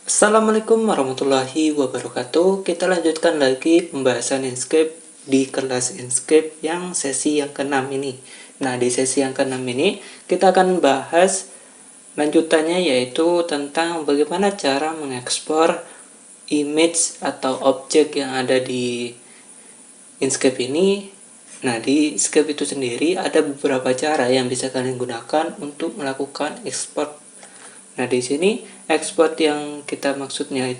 Assalamualaikum warahmatullahi wabarakatuh. Kita lanjutkan lagi pembahasan Inkscape di kelas Inkscape yang sesi yang ke-6 ini. Nah, di sesi yang ke-6 ini kita akan bahas lanjutannya, yaitu tentang bagaimana cara mengekspor image atau objek yang ada di Inkscape ini. Nah, di Inkscape itu sendiri ada beberapa cara yang bisa kalian gunakan untuk melakukan ekspor. Nah, di sini ekspor yang kita maksudnya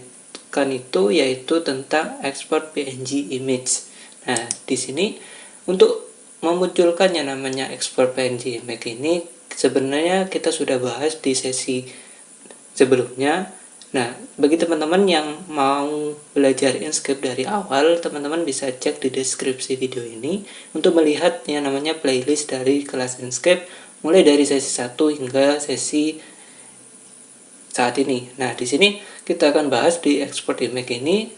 kan itu yaitu tentang ekspor PNG image. Nah, di sini untuk memunculkan yang namanya ekspor PNG image ini sebenarnya kita sudah bahas di sesi sebelumnya. Nah, bagi teman-teman yang mau belajar Inkscape dari awal, teman-teman bisa cek di deskripsi video ini untuk melihat yang namanya playlist dari kelas Inkscape mulai dari sesi 1 hingga sesi saat ini. Nah, di sini kita akan bahas di export image ini.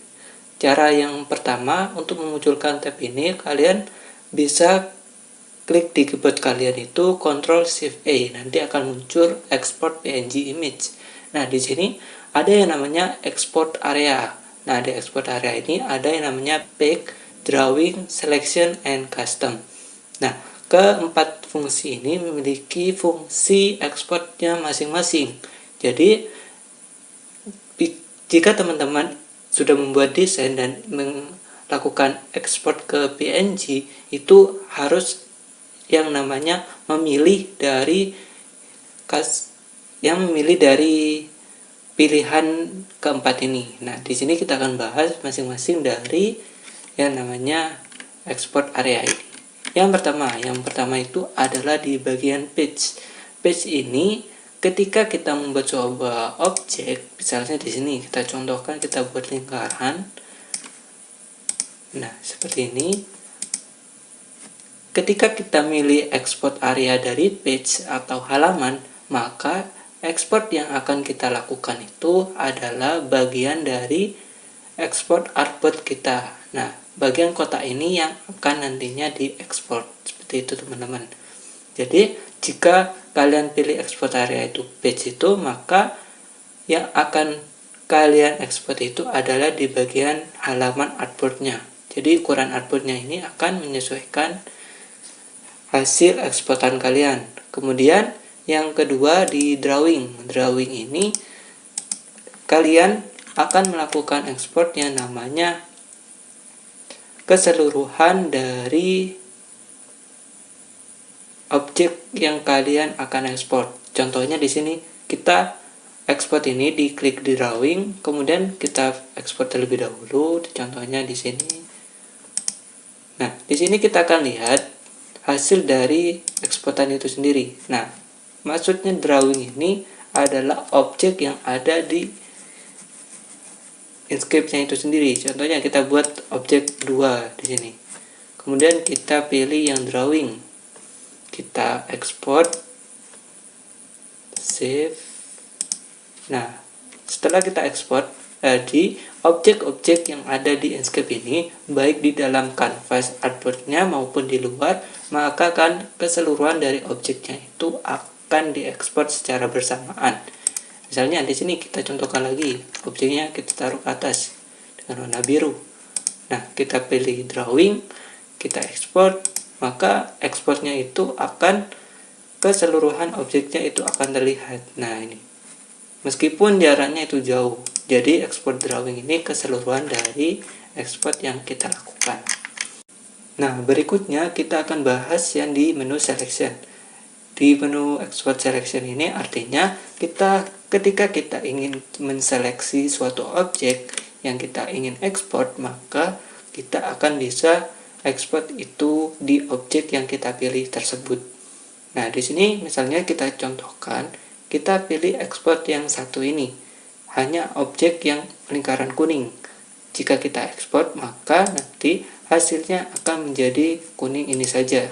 Cara yang pertama untuk memunculkan tab ini, kalian bisa klik di keyboard kalian itu Ctrl Shift A, nanti akan muncul export PNG image. Nah, di sini ada yang namanya export area. Nah, di export area ini ada yang namanya Pack, Drawing, Selection, and Custom. Nah, keempat fungsi ini memiliki fungsi ekspornya masing-masing. Jadi, jika teman-teman sudah membuat desain dan melakukan ekspor ke PNG, itu harus yang namanya memilih dari pilihan keempat ini. Nah, di sini kita akan bahas masing-masing dari yang namanya export area ini. Yang pertama itu adalah di bagian page. Page ini ketika kita membuat sebuah objek, misalnya di sini kita contohkan, kita buat lingkaran. Nah, seperti ini. Ketika kita milih export area dari page atau halaman, maka export yang akan kita lakukan itu adalah bagian dari export artboard kita. Nah, bagian kotak ini yang akan nantinya diekspor. Seperti itu, teman-teman. Jadi, jika kalian pilih export area itu page itu, maka yang akan kalian ekspor itu adalah di bagian halaman artboardnya. Jadi ukuran artboardnya ini akan menyesuaikan hasil eksportan kalian. Kemudian yang kedua di drawing. Drawing ini kalian akan melakukan ekspor yang namanya keseluruhan dari objek yang kalian akan ekspor. Contohnya di sini kita ekspor ini, diklik di drawing, kemudian kita ekspor terlebih dahulu. Contohnya di sini. Nah, di sini kita akan lihat hasil dari eksportan itu sendiri. Nah, maksudnya drawing ini adalah objek yang ada di Inkscape-nya itu sendiri. Contohnya kita buat objek 2 di sini. Kemudian kita pilih yang drawing. Kita ekspor, save. Nah, setelah kita ekspor, di objek-objek yang ada di Inkscape ini, baik di dalam kanvas artboardnya maupun di luar, maka kan keseluruhan dari objeknya itu akan diekspor secara bersamaan. Misalnya di sini kita contohkan lagi, objeknya kita taruh ke atas dengan warna biru. Nah, kita pilih drawing, kita ekspor, maka ekspornya itu akan keseluruhan objeknya itu akan terlihat. Nah, ini meskipun jaraknya itu jauh, jadi ekspor drawing ini keseluruhan dari ekspor yang kita lakukan. Nah, berikutnya kita akan bahas yang di menu selection. Di menu export selection ini artinya ketika kita ingin menseleksi suatu objek yang kita ingin ekspor, maka kita akan bisa ekspor itu di objek yang kita pilih tersebut. Nah, di sini misalnya kita contohkan, kita pilih ekspor yang satu ini, hanya objek yang lingkaran kuning. Jika kita ekspor, maka nanti hasilnya akan menjadi kuning ini saja.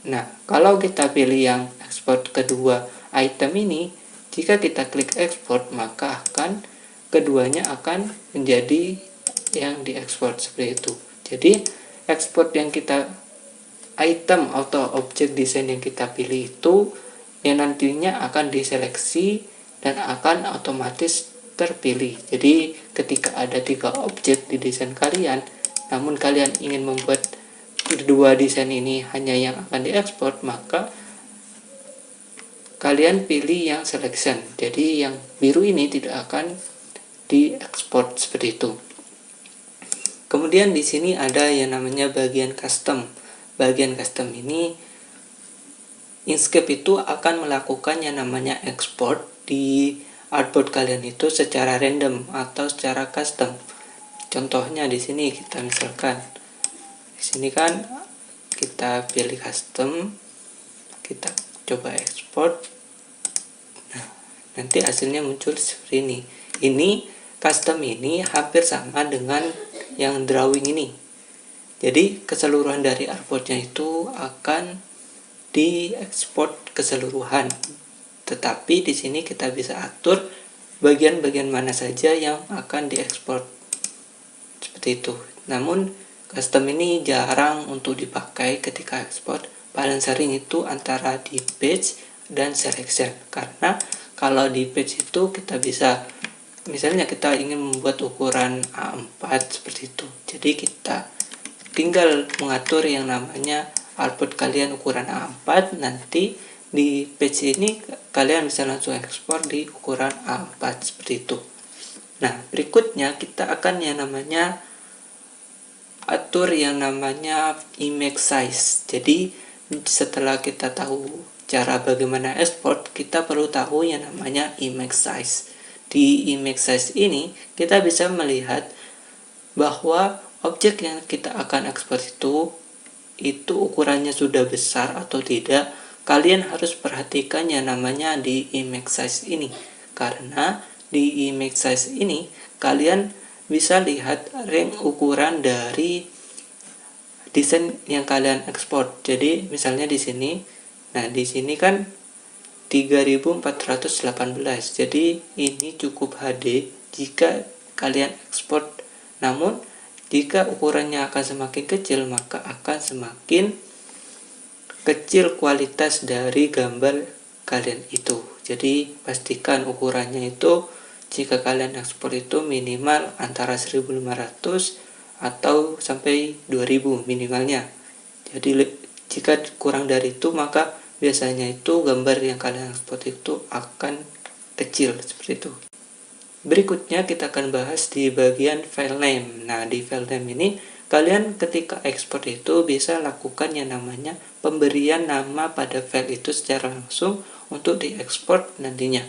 Nah, kalau kita pilih yang ekspor kedua item ini, jika kita klik ekspor, maka keduanya akan menjadi yang diekspor seperti itu. Jadi, ekspor yang kita item atau objek desain yang kita pilih itu yang nantinya akan diseleksi dan akan otomatis terpilih. Jadi ketika ada 3 objek di desain kalian, namun kalian ingin membuat kedua desain ini hanya yang akan diekspor, maka kalian pilih yang selection. Jadi yang biru ini tidak akan diekspor seperti itu. Kemudian di sini ada yang namanya bagian custom. Bagian custom ini Inkscape itu akan melakukan yang namanya ekspor di artboard kalian itu secara random atau secara custom. Contohnya di sini kita misalkan di sini kan kita pilih custom, kita coba ekspor. Nah, nanti hasilnya muncul seperti ini. Ini custom ini hampir sama dengan yang drawing ini. Jadi keseluruhan dari artboardnya itu akan diekspor keseluruhan. Tetapi di sini kita bisa atur bagian-bagian mana saja yang akan diekspor. Seperti itu. Namun custom ini jarang untuk dipakai ketika ekspor. Paling sering itu antara di page dan selection. Karena kalau di page itu kita bisa, misalnya kita ingin membuat ukuran A4 seperti itu. Jadi kita tinggal mengatur yang namanya artboard kalian ukuran A4, nanti di page ini kalian bisa langsung ekspor di ukuran A4 seperti itu. Nah, berikutnya kita akan yang namanya atur yang namanya image size. Jadi setelah kita tahu cara bagaimana ekspor, kita perlu tahu yang namanya image size. Di image size ini kita bisa melihat bahwa objek yang kita akan ekspor itu ukurannya sudah besar atau tidak. Kalian harus perhatikan yang namanya di image size ini, karena di image size ini kalian bisa lihat range ukuran dari desain yang kalian ekspor. Jadi misalnya di sini, nah di sini kan 3418. Jadi ini cukup HD jika kalian ekspor. Namun jika ukurannya akan semakin kecil, maka akan semakin kecil kualitas dari gambar kalian itu. Jadi pastikan ukurannya itu jika kalian ekspor itu minimal antara 1500 atau sampai 2000 minimalnya. Jadi jika kurang dari itu, maka biasanya itu gambar yang kalian ekspor itu akan kecil seperti itu. Berikutnya kita akan bahas di bagian file name. Nah, di file name ini kalian ketika ekspor itu bisa lakukan yang namanya pemberian nama pada file itu secara langsung untuk diekspor nantinya.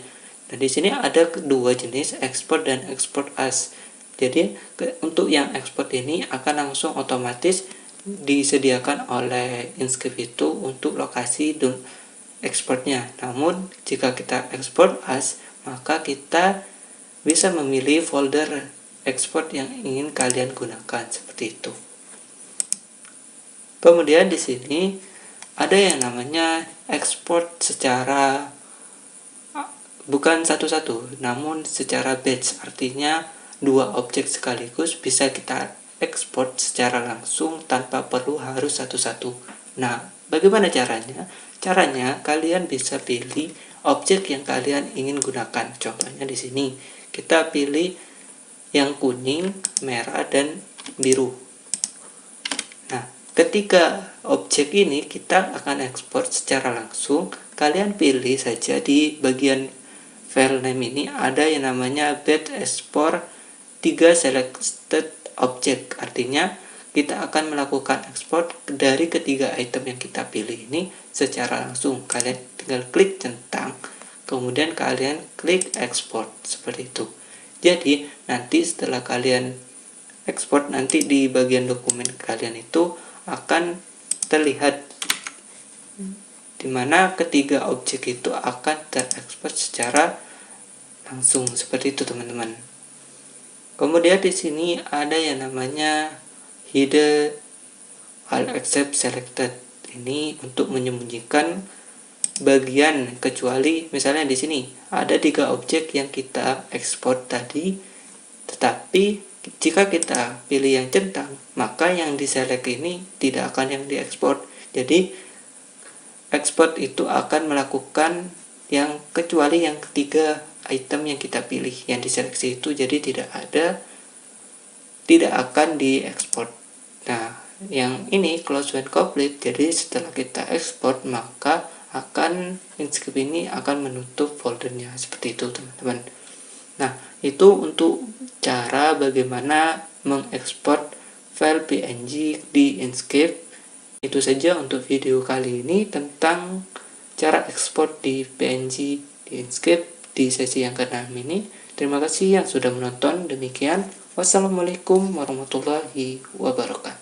Nah, di sini ada kedua jenis, export dan export as. Jadi untuk yang ekspor ini akan langsung otomatis disediakan oleh Inkscape itu untuk lokasi ekspornya. Namun jika kita ekspor as, maka kita bisa memilih folder ekspor yang ingin kalian gunakan seperti itu. Kemudian di sini ada yang namanya ekspor secara bukan satu-satu, namun secara batch. Artinya 2 objek sekaligus bisa kita ekspor secara langsung tanpa perlu harus satu-satu. Nah, bagaimana caranya? Caranya kalian bisa pilih objek yang kalian ingin gunakan. Contohnya di sini kita pilih yang kuning, merah, dan biru. Nah, ketika objek ini kita akan ekspor secara langsung, kalian pilih saja di bagian file name ini ada yang namanya batch export 3 selected object. Artinya kita akan melakukan ekspor dari ketiga item yang kita pilih ini secara langsung. Kalian tinggal klik centang, kemudian kalian klik export seperti itu. Jadi nanti setelah kalian ekspor, nanti di bagian dokumen kalian itu akan terlihat dimana ketiga objek itu akan terekspor secara langsung seperti itu, teman-teman. Kemudian di sini ada yang namanya hide all except selected. Ini untuk menyembunyikan bagian kecuali misalnya di sini ada 3 objek yang kita ekspor tadi, tetapi jika kita pilih yang centang, maka yang diselect ini tidak akan yang diekspor. Jadi ekspor itu akan melakukan yang kecuali yang ketiga item yang kita pilih yang diseleksi itu, jadi tidak akan diekspor. Nah, yang ini close when complete, jadi setelah kita ekspor maka Inkscape ini akan menutup foldernya, seperti itu teman-teman. Nah, itu untuk cara bagaimana mengekspor file PNG di Inkscape. Itu saja untuk video kali ini tentang cara ekspor di PNG di Inkscape di sesi yang ke-6 ini. Terima kasih yang sudah menonton. Demikian, wassalamualaikum warahmatullahi wabarakatuh.